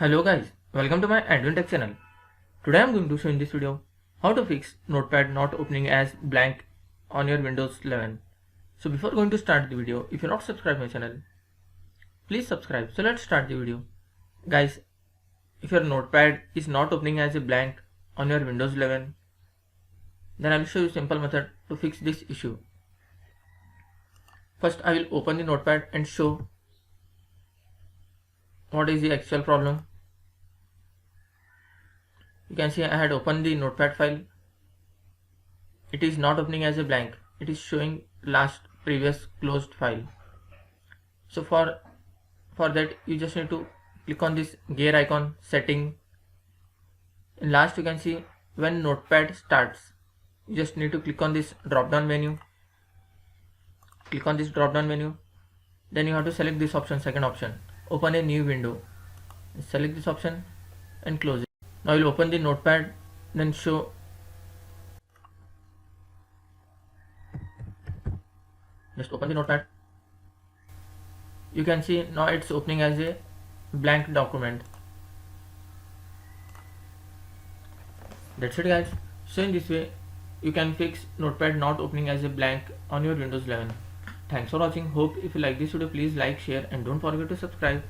Hello guys, welcome to my AndWin Tech channel. Today I am going to show in this video how to fix Notepad not opening as blank on your Windows 11. So before going to start the video, if you are not subscribed my channel, please subscribe. So let's start the video. Guys, if your Notepad is not opening as a blank on your Windows 11, then I will show you a simple method to fix this issue. First I will open the Notepad and show what is the actual problem. You can see I had opened the Notepad file. It is not opening as a blank. It is showing last previous closed file. So for that you just need to click on this gear icon, setting. In last you can see when Notepad starts. You just need to click on this drop down menu. Click on this drop down menu. Then you have to select this option, second option. Open a new window. Select this option and close it. Now I will open the Notepad, then show. Just open the Notepad. You can see now it's opening as a blank document. That's it guys. So in this way you can fix Notepad not opening as a blank on your Windows 11. Thanks for watching. Hope if you like this video, please like, share and don't forget to subscribe.